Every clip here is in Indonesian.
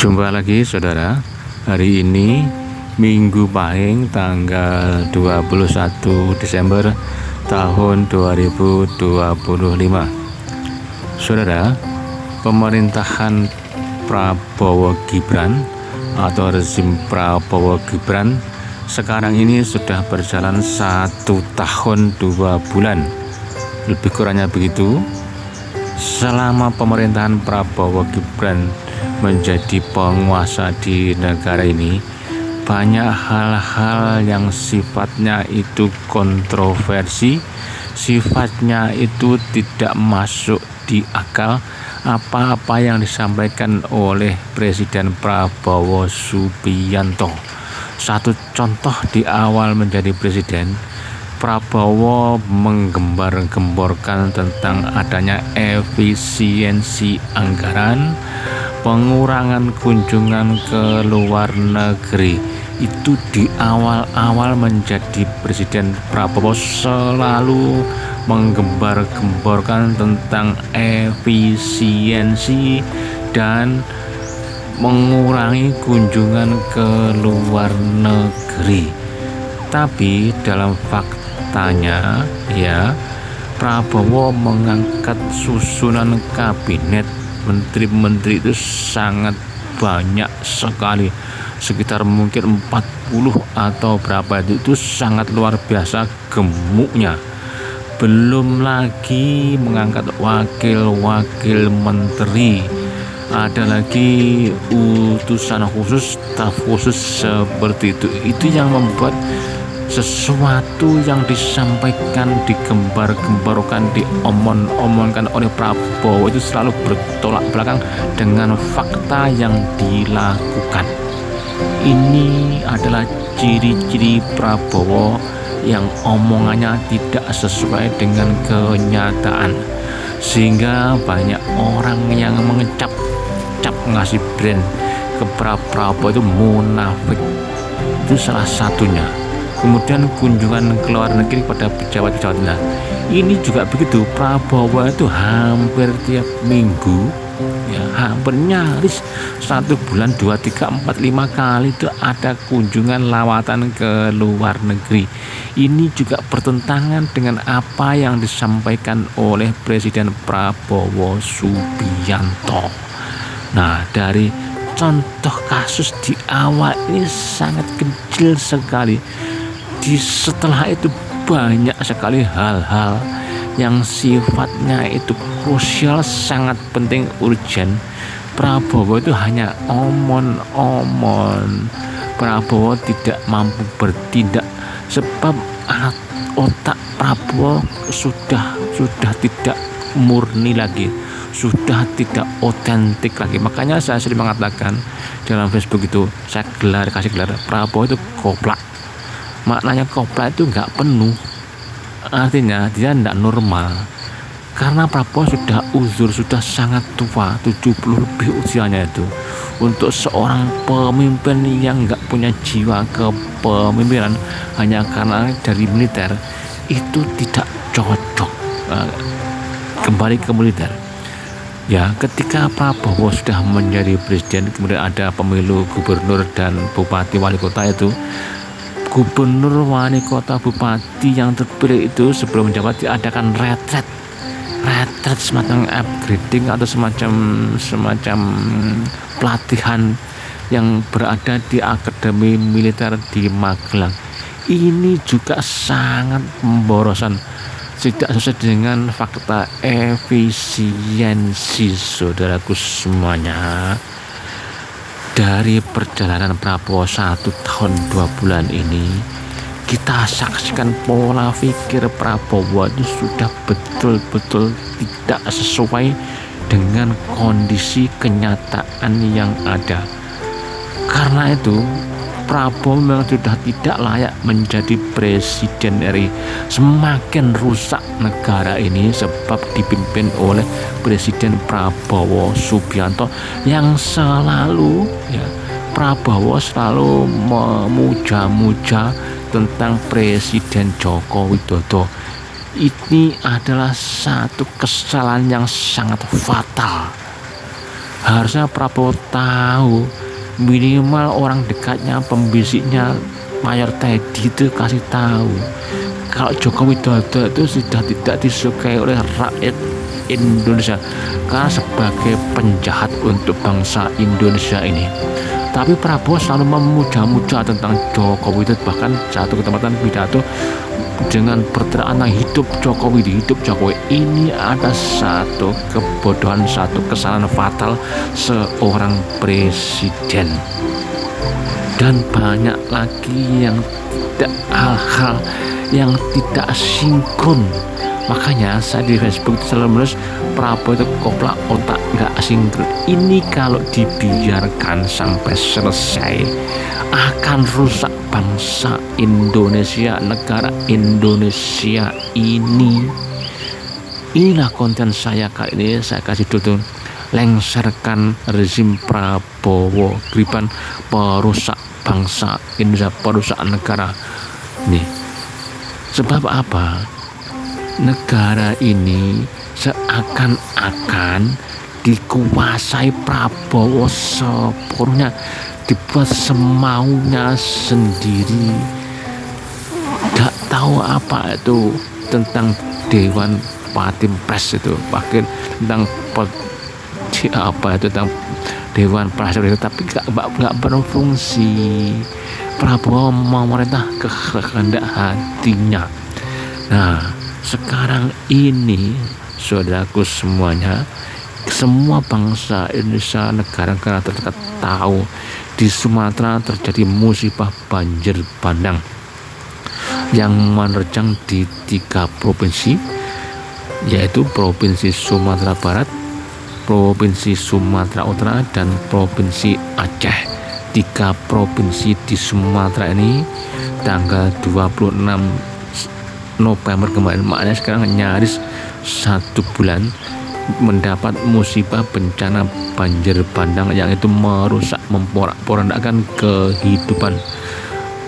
Jumpa lagi saudara. Hari ini Minggu Pahing tanggal 21 Desember tahun 2025. Saudara, pemerintahan Prabowo Gibran atau rezim Prabowo Gibran sekarang ini sudah berjalan 1 tahun 2 bulan, lebih kurangnya begitu. Selama pemerintahan Prabowo Gibran menjadi penguasa di negara ini, banyak hal-hal yang sifatnya itu kontroversi, sifatnya itu tidak masuk di akal. Apa-apa yang disampaikan oleh Presiden Prabowo Subianto. Satu contoh, di awal menjadi presiden, Prabowo menggembar-gemborkan tentang adanya efisiensi anggaran, pengurangan kunjungan ke luar negeri. Itu di awal-awal menjadi presiden, Prabowo selalu menggembar-gemborkan tentang efisiensi dan mengurangi kunjungan ke luar negeri. Tapi dalam faktanya Prabowo mengangkat susunan kabinet menteri-menteri itu sangat banyak sekali, sekitar mungkin 40 atau berapa, itu sangat luar biasa gemuknya. Belum lagi mengangkat wakil-wakil menteri, ada lagi utusan khusus, staf khusus seperti itu yang membuat sesuatu yang disampaikan, digembar-gemborkan, diomong-omongkan oleh Prabowo itu selalu bertolak belakang dengan fakta yang dilakukan. Ini adalah ciri-ciri Prabowo yang omongannya tidak sesuai dengan kenyataan, sehingga banyak orang yang mengecap ngasih brand ke Prabowo itu munafik. Itu salah satunya. Kemudian kunjungan ke luar negeri pada pejabat-pejabat. Ini juga begitu. Prabowo itu hampir tiap minggu, hampir nyaris 1 bulan 2, 3, 4, 5 kali itu ada kunjungan lawatan ke luar negeri. Ini juga bertentangan dengan apa yang disampaikan oleh Presiden Prabowo Subianto. Nah, dari contoh kasus di awal ini sangat kecil sekali. Setelah itu banyak sekali hal-hal yang sifatnya itu krusial, sangat penting, urgen. Prabowo itu hanya omon-omon. Prabowo tidak mampu bertindak sebab otak Prabowo sudah tidak murni lagi, sudah tidak otentik lagi. Makanya saya sering mengatakan dalam Facebook itu, saya kasih gelar Prabowo itu koplak. Maknanya koplak itu nggak penuh, artinya dia tidak normal. Karena Prabowo sudah sudah sangat tua, 70 lebih usianya itu. Untuk seorang pemimpin yang nggak punya jiwa kepemimpinan hanya karena dari militer, itu tidak cocok kembali ke militer. Ketika Prabowo sudah menjadi presiden, kemudian ada pemilu gubernur dan bupati wali kota itu. Gubernur, wali kota, bupati yang terpilih itu sebelum menjabat diadakan retret, semacam upgrading atau semacam pelatihan yang berada di Akademi Militer di Magelang. Ini juga sangat memborosan, tidak sesuai dengan fakta efisiensi, saudaraku semuanya. Dari perjalanan Prabowo 1 tahun 2 bulan ini, kita saksikan pola pikir Prabowo itu sudah betul-betul tidak sesuai dengan kondisi kenyataan yang ada. Karena itu Prabowo memang sudah tidak layak menjadi presiden RI. Semakin rusak negara ini sebab dipimpin oleh Presiden Prabowo Subianto yang selalu Prabowo selalu memuja-muja tentang Presiden Joko Widodo. Ini adalah satu kesalahan yang sangat fatal. Harusnya Prabowo tahu, minimal orang dekatnya, pembisiknya, Mayor Teddy itu kasih tahu kalau Joko Widodo itu sudah tidak disukai oleh rakyat Indonesia karena sebagai penjahat untuk bangsa Indonesia ini. Tapi Prabowo selalu memuja-muja tentang Joko Widodo, bahkan satu kesempatan pidato dengan berteriak hidup Jokowi, hidup Jokowi. Ini ada satu kebodohan, satu kesalahan fatal seorang presiden, dan banyak lagi yang hal-hal yang tidak sinkron. Makanya saya di Facebook selalu menulis Prabowo itu koplak otak nggak sinkron. Ini kalau dibiarkan sampai selesai akan rusak bangsa Indonesia, negara Indonesia ini. Inilah konten saya kali ini. Saya kasih dulu, lengserkan rezim Prabowo Gibran, perusak bangsa Indonesia, perusak negara. Nih, sebab apa? Negara ini seakan-akan dikuasai Prabowo sepenuhnya, dibuat semaunya sendiri. Gak tahu apa itu tentang Dewan Patim Pres itu, bahkan tentang apa itu tentang Dewan Pers itu, tapi gak berfungsi. Prabowo memerintah kehendak hatinya. Nah, sekarang ini saudaraku semuanya, semua bangsa Indonesia, negara-negara terdekat tahu di Sumatera terjadi musibah banjir bandang yang menerjang di 3 provinsi, yaitu Provinsi Sumatera Barat, Provinsi Sumatera Utara, dan Provinsi Aceh. 3 provinsi di Sumatera ini tanggal 26 November kemarin, makanya sekarang nyaris 1 bulan mendapat musibah bencana banjir bandang yang itu merusak, memporak-porandakan kehidupan,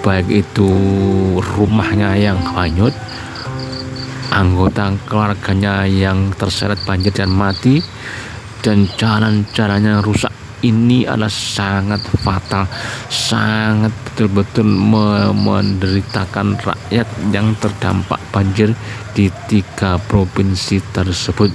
baik itu rumahnya yang hanyut, anggota keluarganya yang terseret banjir dan mati, dan jalan-jalannya rusak. Ini adalah sangat fatal, sangat betul-betul menderitakan rakyat yang terdampak banjir di 3 provinsi tersebut.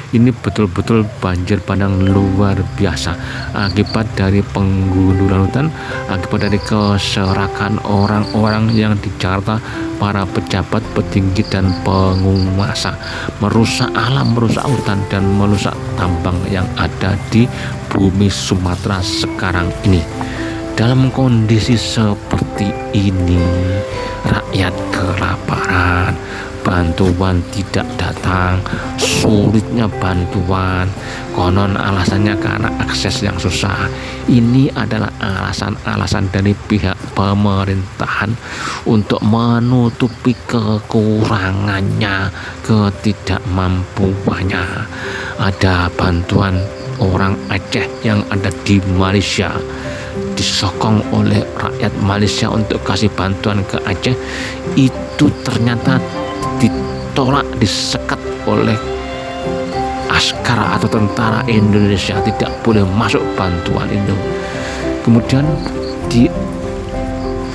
Ini betul-betul banjir bandang luar biasa akibat dari penggundulan hutan, akibat dari keserakan orang-orang yang di Jakarta, para pejabat, petinggi, dan penguasa, merusak alam, merusak hutan, dan merusak tambang yang ada di bumi Sumatera sekarang ini. Dalam kondisi seperti ini, rakyat kelaparan, bantuan tidak datang, sulitnya bantuan, konon alasannya karena akses yang susah. Ini adalah alasan-alasan dari pihak pemerintahan untuk menutupi kekurangannya, ketidakmampuannya. Ada bantuan orang Aceh yang ada di Malaysia, disokong oleh rakyat Malaysia untuk kasih bantuan ke Aceh, itu ternyata ditolak, disekat oleh askar atau tentara Indonesia, tidak boleh masuk bantuan itu. Kemudian di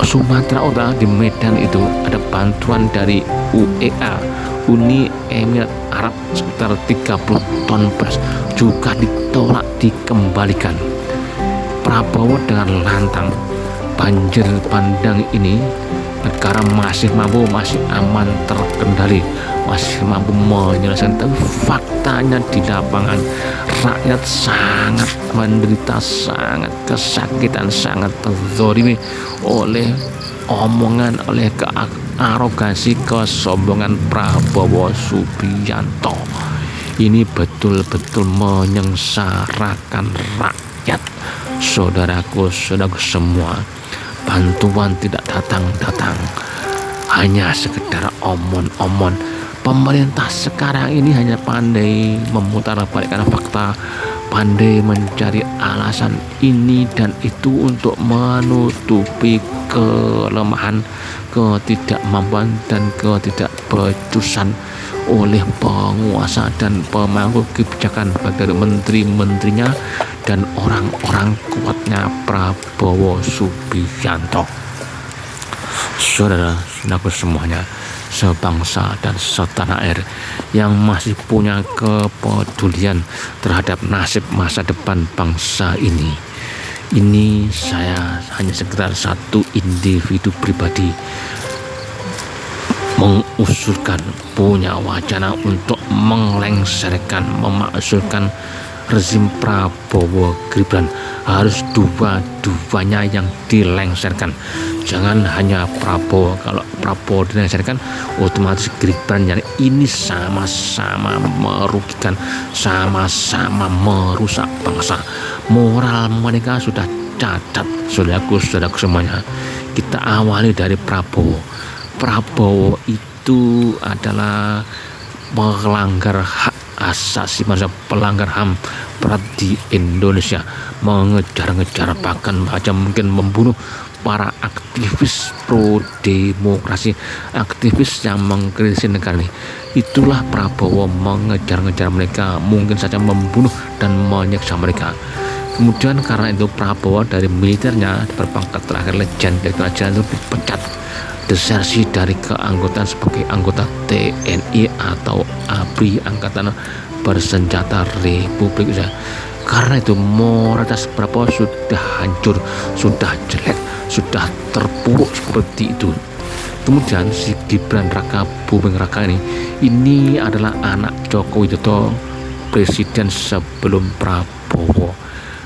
Sumatera Utara, di Medan itu ada bantuan dari UEA, Uni Emirat Arab, sekitar 30 ton beras, juga ditolak, dikembalikan. Prabowo dengan lantang, banjir bandang ini negara masih mampu, masih aman, terkendali, masih mampu menyelesaikan. Tapi faktanya di lapangan rakyat sangat menderita, sangat kesakitan, sangat terzolimi oleh omongan, oleh arogansi, kesombongan Prabowo Subianto. Ini betul-betul menyengsarakan rakyat. Saudaraku semua, bantuan tidak datang, hanya sekedar omon-omon. Pemerintah sekarang ini hanya pandai memutarbalikkan fakta, pandai mencari alasan ini dan itu untuk menutupi kelemahan, ketidakmampuan, dan ketidakbecusan oleh penguasa dan pemangku kebijakan, baik dari menteri-menterinya dan orang-orang kuatnya Prabowo Subianto. Saudara-saudaraku semuanya, sebangsa dan setanah air yang masih punya kepedulian terhadap nasib masa depan bangsa ini. Ini saya hanya sekedar satu individu pribadi mengusulkan, punya wacana untuk melengsarkan, memakzulkan rezim Prabowo Gibran. Harus dua-duanya yang dilengsarkan. Jangan hanya Prabowo. Kalau Prabowo dilengsarkan, otomatis Gibran. Yang ini sama-sama merugikan, sama-sama merusak bangsa. Moral mereka sudah cacat. Saudaraku semuanya, kita awali dari Prabowo. Prabowo itu adalah melanggar hak asasi manusia, pelanggar HAM berat di Indonesia, mengejar-ngejar, bahkan mungkin membunuh para aktivis pro demokrasi, aktivis yang mengkritisi negara ini. Itulah Prabowo, mengejar-ngejar mereka, mungkin saja membunuh dan menyiksa mereka. Kemudian karena itu Prabowo dari militernya berpangkat terakhir Letjen itu dipecat, desersi dari keanggotaan sebagai anggota TNI atau ABRI, Angkatan Bersenjata Republik Indonesia. Karena itu moralitas Prabowo sudah hancur, sudah jelek, sudah terpuruk seperti itu. Kemudian si Gibran Raka Buming Raka ini adalah anak Joko Widodo, presiden sebelum Prabowo.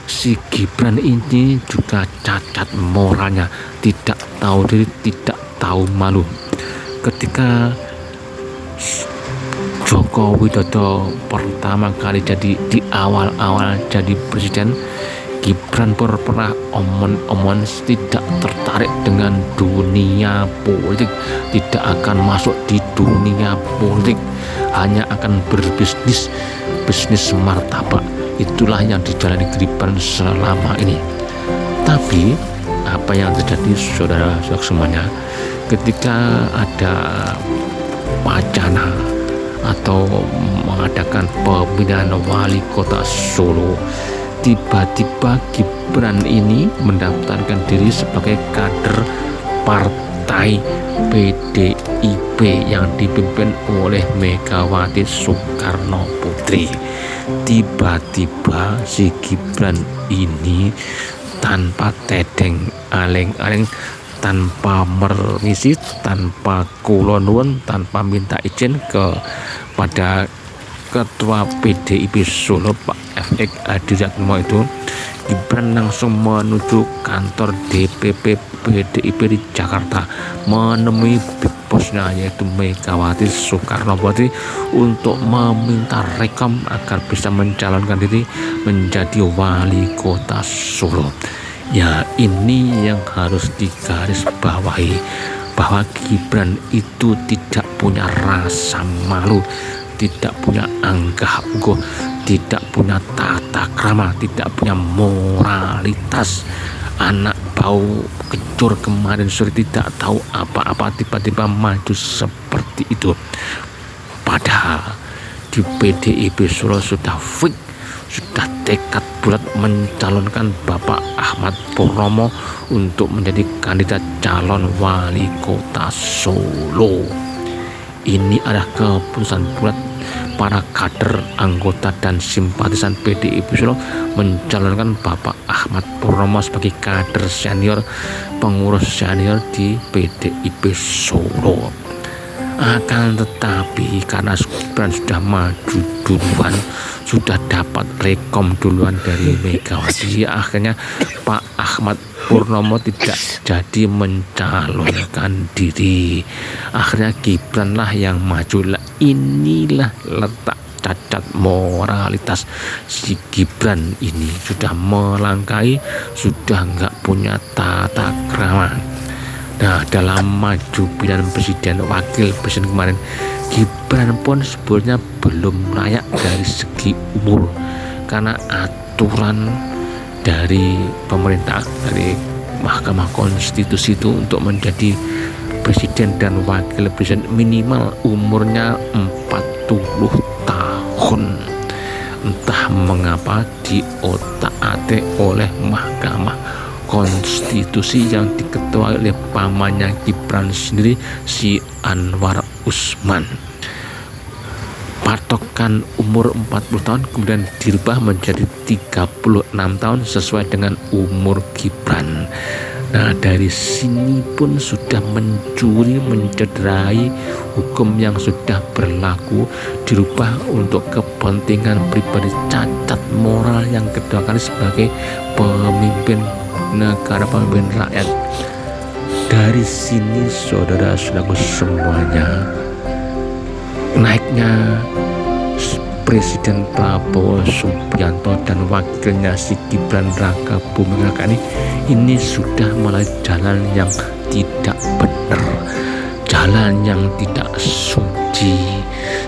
Si Gibran ini juga cacat moralnya, tidak tahu diri, tidak tahu malu. Ketika Joko Widodo pertama kali di awal-awal jadi presiden, Gibran pernah omon tidak tertarik dengan dunia politik, tidak akan masuk di dunia politik, hanya akan berbisnis, bisnis martabak. Itulah yang dijalani Gibran selama ini. Tapi apa yang terjadi, saudara-saudara semuanya, ketika ada wacana atau mengadakan pemilihan wali kota Solo, tiba-tiba Gibran ini mendaftarkan diri sebagai kader partai PDIP yang dipimpin oleh Megawati Soekarno Putri. Tiba-tiba si Gibran ini tanpa tedeng aleng-aleng, tanpa mermisi, tanpa kulonwon, tanpa minta izin kepada Ketua PDIP Solo Pak FX Adiratmo itu, Gibran langsung menuju kantor DPP PDIP di Jakarta, menemui big bossnya yaitu Megawati Soekarno Putri untuk meminta rekom agar bisa mencalonkan diri menjadi wali kota Solo. Ya, ini yang harus digarisbawahi, bahwa Gibran itu tidak punya rasa malu, tidak punya anggah ungguh, tidak punya tata krama, tidak punya moralitas. Anak bau kecur kemarin sore tidak tahu apa-apa, tiba-tiba maju seperti itu. Padahal di PDIP Solo sudah fix, sudah tekad bulat mencalonkan Bapak Ahmad Purnomo untuk menjadi kandidat calon wali kota Solo. Ini adalah keputusan bulat para kader, anggota dan simpatisan PDIP Solo mencalonkan Bapak Ahmad Purnomo sebagai kader senior, pengurus senior di PDIP Solo. Akan tetapi karena Gibran sudah maju duluan, sudah dapat rekom duluan dari Megawati, akhirnya Pak Ahmad Purnomo tidak jadi mencalonkan diri. Akhirnya Gibran lah yang maju. Inilah letak cacat moralitas si Gibran ini, sudah melangkahi, sudah nggak punya tata krama. Nah, dalam maju pilihan presiden, wakil presiden kemarin, Gibran pun sebetulnya belum layak dari segi umur, karena aturan dari pemerintah, dari Mahkamah Konstitusi itu untuk menjadi presiden dan wakil presiden minimal umurnya 40 tahun. Entah mengapa diotak-atik oleh Mahkamah Konstitusi yang diketuai oleh pamannya Gibran sendiri, si Anwar Usman. Patokan umur 40 tahun kemudian dirubah menjadi 36 tahun sesuai dengan umur Gibran. Nah, dari sini pun sudah mencederai hukum yang sudah berlaku, dirubah untuk kepentingan pribadi, cacat moral yang kedua kali sebagai pemimpin negara, pemimpin rakyat. Dari sini saudara-saudaraku semuanya, naiknya Presiden Prabowo Subianto dan wakilnya si Gibran Raka Buming Raka ini sudah mulai jalan yang tidak benar, jalan yang tidak suci,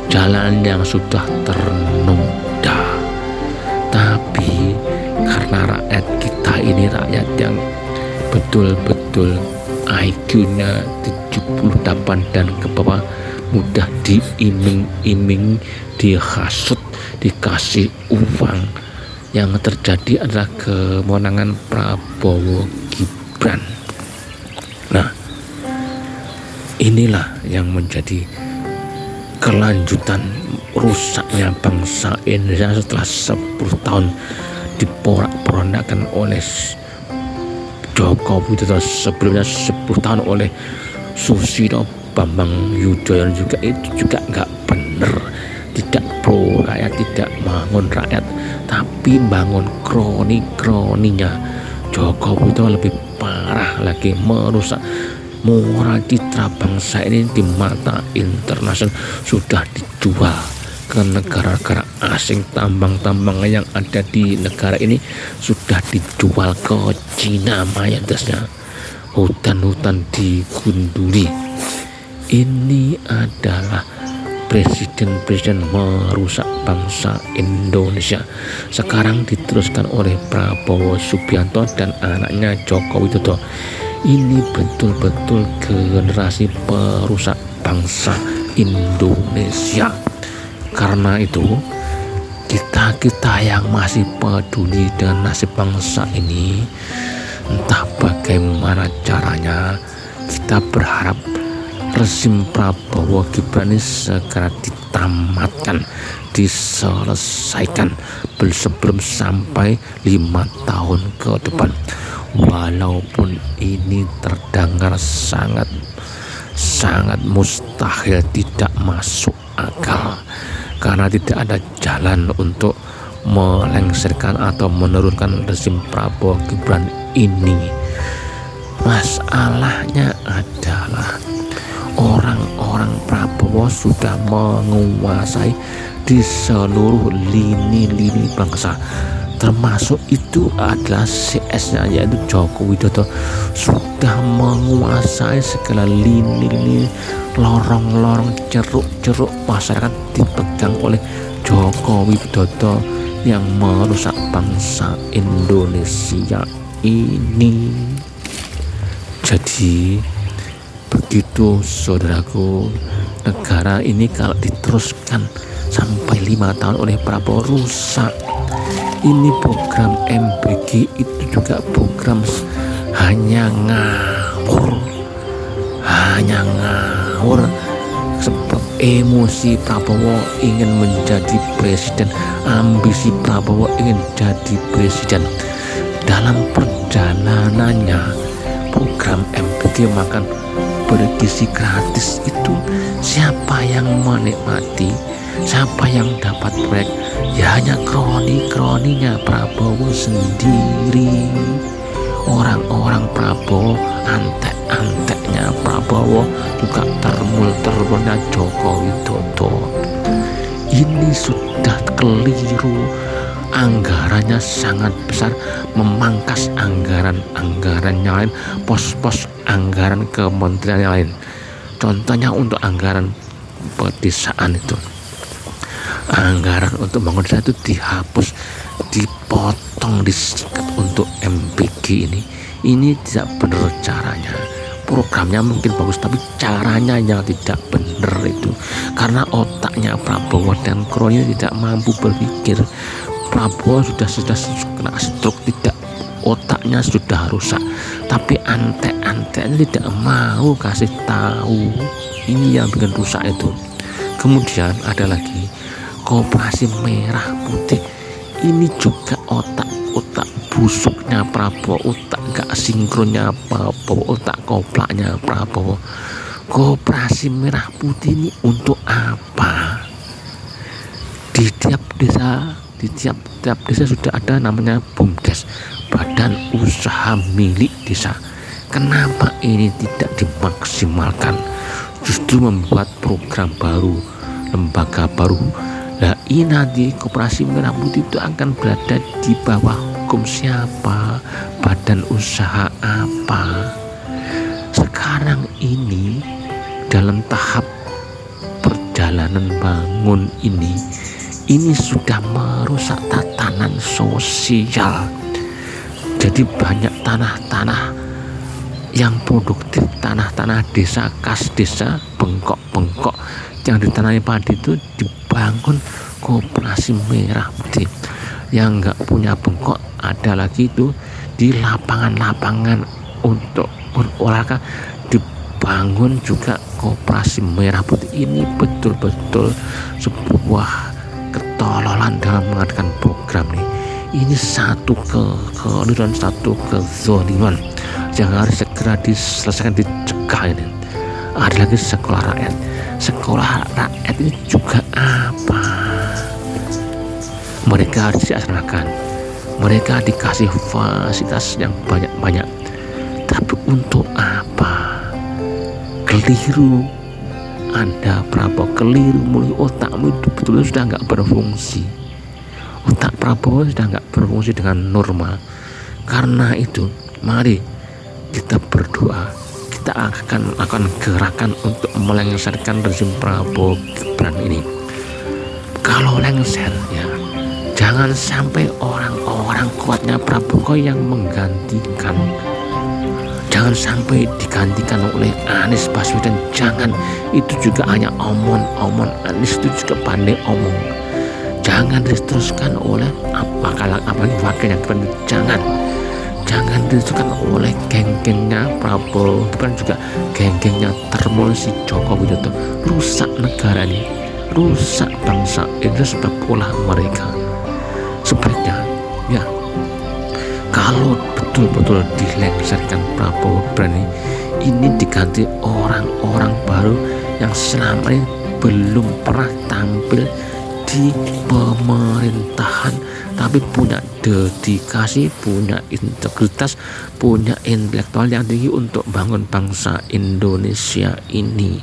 jalan yang sudah ternoda. Tapi karena rakyat kita ini rakyat yang betul-betul IQ-nya 78 dan ke bawah, mudah diiming-iming, dihasut, dikasih uang. Yang terjadi adalah kemenangan Prabowo Gibran. Nah, inilah yang menjadi kelanjutan rusaknya bangsa Indonesia setelah 10 tahun diporak-porandakan oleh Joko Widodo, sebelumnya 10 tahun oleh Susilo Bambang Yudhoyono juga. Itu juga nggak bener, tidak pro rakyat, tidak bangun rakyat, tapi bangun kroni-kroninya. Joko Widodo lebih parah lagi, merusak moral citra bangsa ini di mata internasional, sudah dijual ke negara-negara asing. Tambang-tambang yang ada di negara ini sudah dijual ke Cina mayoritasnya, hutan-hutan digunduli. Ini adalah presiden-presiden merusak bangsa Indonesia. Sekarang diteruskan oleh Prabowo Subianto dan anaknya Joko Widodo. Ini betul-betul generasi perusak bangsa Indonesia. Karena itu kita yang masih peduli dengan nasib bangsa ini, entah bagaimana caranya, kita berharap rezim Prabowo Gibran ini segera ditamatkan, diselesaikan sebelum sampai 5 tahun ke depan. Walaupun ini terdengar sangat mustahil, tidak masuk akal, karena tidak ada jalan untuk melengsarkan atau menurunkan rezim Prabowo Gibran ini. Masalahnya adalah orang-orang Prabowo sudah menguasai di seluruh lini bangsa, termasuk itu adalah CS-nya yaitu Joko Widodo, sudah menguasai segala lini lorong-lorong, ceruk-ceruk masyarakat dipegang oleh Joko Widodo yang merusak bangsa Indonesia ini. Jadi begitu saudaraku, negara ini kalau diteruskan sampai 5 tahun oleh Prabowo, rusak. Ini program MBG itu juga program hanya ngawur sebab emosi Prabowo ingin menjadi presiden, ambisi Prabowo ingin jadi presiden. Dalam perjalanannya program MBG makan bergizi gratis itu, siapa yang menikmati, siapa yang dapat proyek? Ya hanya kroninya Prabowo sendiri. Orang-orang Prabowo, antek-anteknya Prabowo, juga termul-termulnya Joko Widodo. Ini sudah keliru. Anggarannya sangat besar, memangkas anggaran yang lain, pos-pos anggaran kementerian yang lain. Contohnya untuk anggaran pedesaan itu, anggaran untuk bangun desa itu dihapus, dipotong, disingkat untuk MBG ini. Ini tidak benar caranya. programnya mungkin bagus, tapi caranya yang tidak benar itu. Karena otaknya Prabowo dan Kroni tidak mampu berpikir. Prabowo sudah kena stroke, tidak, otaknya sudah rusak, tapi antek-anteknya tidak mau kasih tahu. Ini yang bikin rusak itu. Kemudian ada lagi Koperasi Merah Putih. Ini juga otak busuknya Prabowo, otak gak sinkronnya Prabowo, otak koplaknya Prabowo. Koperasi Merah Putih ini untuk apa? Di tiap desa sudah ada namanya BUMDes, Badan Usaha Milik Desa. Kenapa ini tidak dimaksimalkan? Justru membuat program baru, lembaga baru. Nah, ini nanti Koperasi Merah Putih itu akan berada di bawah hukum siapa? Badan usaha apa? Sekarang ini dalam tahap perjalanan bangun ini sudah merusak tatanan sosial. Jadi banyak tanah-tanah yang produktif, tanah-tanah desa, kas desa, bengkok-bengkok yang ditanami padi itu dibangun Koperasi Merah Putih. Yang nggak punya bengkok ada lagi itu di lapangan-lapangan untuk berolahraga dibangun juga Koperasi Merah Putih. Ini betul-betul sebuah ketololan dalam mengadakan program nih. Ini satu kekeliruan, satu kezaliman yang harus segera diselesaikan, dicegah ini. Ada lagi sekolah rakyat. Sekolah rakyat ini juga apa? Mereka harus diasramakan, mereka dikasih fasilitas yang banyak-banyak, tapi untuk apa? Keliru Anda Prabowo, keliru mulai. Otakmu itu betul-betul sudah nggak berfungsi. Otak Prabowo sudah nggak berfungsi dengan normal. Karena itu mari kita berdoa, kita akan gerakan untuk melengsarkan rezim Prabowo Gibran ini. Kalau lengser ya, jangan sampai orang-orang kuatnya Prabowo yang menggantikan. Jangan sampai digantikan oleh Anies Baswedan. Jangan, itu juga hanya omong. Anies itu juga pandai omong. Jangan diteruskan oleh apalagi wakil yang keren. Jangan diteruskan oleh geng-gengnya Prabowo Gibran, juga geng-gengnya termul si Joko Widodo. Rusak negara ini, rusak bangsa ini sebab ulah mereka. Sebaiknya ya, kalau betul-betul dilengsarkan Prabowo Gibran ini diganti orang-orang baru yang selama ini belum pernah tampil di pemerintahan, tapi punya dedikasi, punya integritas, punya intelektual yang tinggi untuk bangun bangsa Indonesia ini.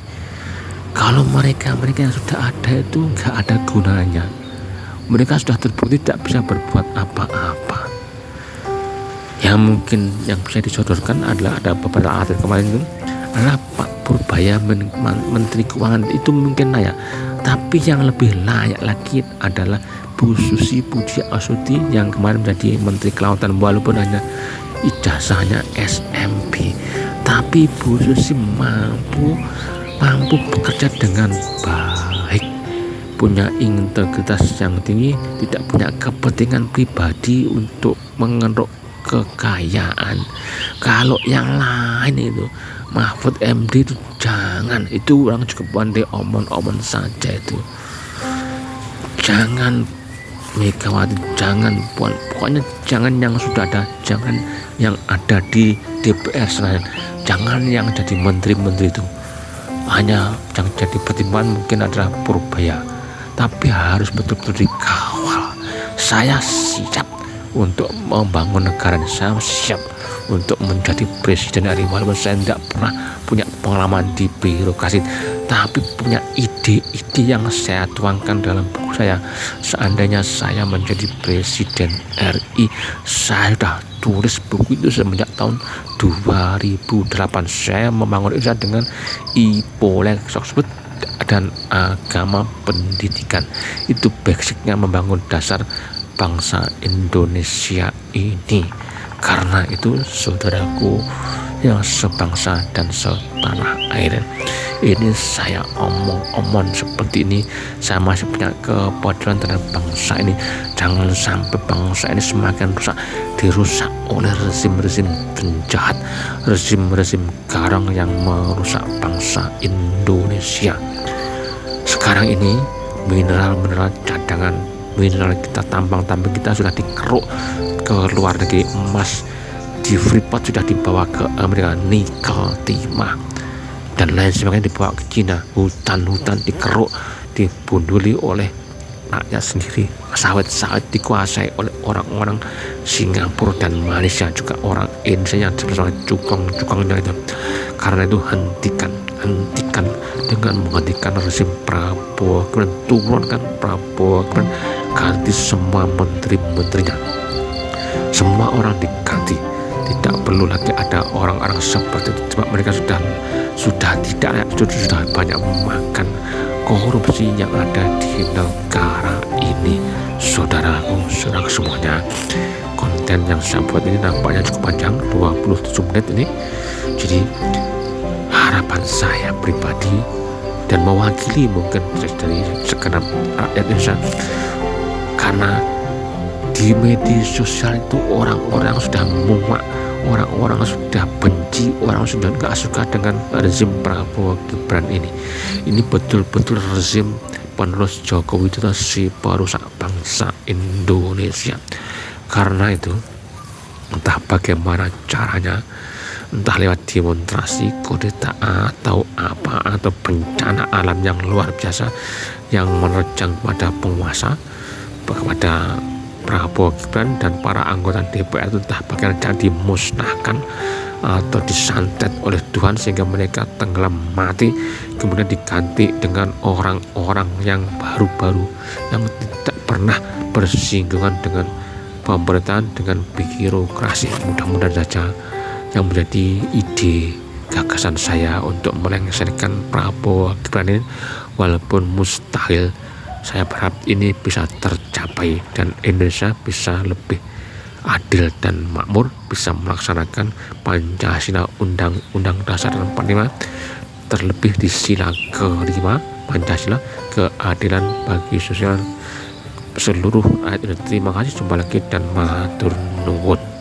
Kalau mereka yang sudah ada itu nggak ada gunanya. Mereka sudah terbukti tidak bisa berbuat apa-apa. Yang mungkin yang bisa disodorkan adalah ada beberapa artis kemarin itu adalah Pak Purbaya, Menteri Keuangan, itu mungkin layak. Tapi yang lebih layak lagi adalah Bu Susi Pujiastuti yang kemarin menjadi Menteri Kelautan, walaupun hanya ijazahnya SMP, tapi Bu Susi mampu bekerja dengan baik, punya integritas yang tinggi, tidak punya kepentingan pribadi untuk mengeruk kekayaan. Kalau yang lain itu Mahfud MD itu jangan, itu orang juga pandai omong saja itu. Jangan Megawati, jangan Puan, pokoknya jangan yang sudah ada, jangan yang ada di DPR Senayan, jangan yang jadi menteri-menteri itu. Hanya yang jadi pertimbangan mungkin adalah Purbaya, tapi harus betul-betul dikawal. Saya siap untuk membangun negara ini, saya siap untuk menjadi presiden hari, walaupun saya tidak pernah punya pengalaman di birokrasi, tapi punya ide-ide yang saya tuangkan dalam buku saya. Seandainya saya menjadi presiden RI, saya sudah tulis buku itu semenjak tahun 2008. Saya membangun Indonesia dengan IPOLEK, sosmed dan agama pendidikan. Itu basicnya membangun dasar bangsa Indonesia ini. Karena itu saudaraku, yang sebangsa dan setanah air. Ini saya omong seperti ini, saya masih punya kepedulian terhadap bangsa ini. Jangan sampai bangsa ini semakin dirusak oleh rezim-rezim penjahat, rezim-rezim garang yang merusak bangsa Indonesia. Sekarang ini mineral cadangan, mineral kita, tambang kita sudah dikeruk ke luar negeri. Emas di Freeport sudah dibawa ke Amerika, nikel, timah dan lain sebagainya dibawa ke Cina. Hutan-hutan dikeruk, dibunduli oleh rakyat sendiri. Sawit-sawit dikuasai oleh orang-orang Singapura dan Malaysia, juga orang Indonesia yang seperti cukong-cukongnya itu. Karena itu hentikan dengan menghentikan rezim Prabowo, kemudian turunkan Prabowo, kemudian ganti semua menteri-menterinya, semua orang diganti. Tidak perlu lagi ada orang-orang seperti itu, sebab mereka sudah banyak makan korupsi yang ada di negara ini. Saudaraku semuanya, konten yang saya buat ini nampaknya cukup panjang, 27 menit ini. Jadi harapan saya pribadi dan mewakili mungkin dari segenap rakyat Indonesia, karena di media sosial itu orang-orang sudah muak, orang-orang sudah benci, orang sudah gak suka dengan rezim Prabowo Gibran ini. Ini betul-betul rezim penerus Jokowi itu si perusak bangsa Indonesia. Karena itu entah bagaimana caranya, entah lewat demonstrasi, kudeta atau apa, atau bencana alam yang luar biasa yang menerjang pada penguasa, kepada Prabowo Gibran dan para anggota DPR itu, entah bagaimana cara dimusnahkan atau disantet oleh Tuhan sehingga mereka tenggelam mati, kemudian diganti dengan orang-orang yang baru-baru yang tidak pernah bersinggungan dengan pemerintahan, dengan birokrasi. Mudah-mudahan saja yang menjadi ide gagasan saya untuk melengsarkan Prabowo Gibran ini, walaupun mustahil, saya berharap ini bisa tercapai dan Indonesia bisa lebih adil dan makmur, bisa melaksanakan Pancasila, Undang-Undang Dasar 45, terlebih di sila kelima Pancasila, keadilan bagi sosial seluruh rakyat Indonesia. Terima kasih, jumpa lagi dan matur nuwun.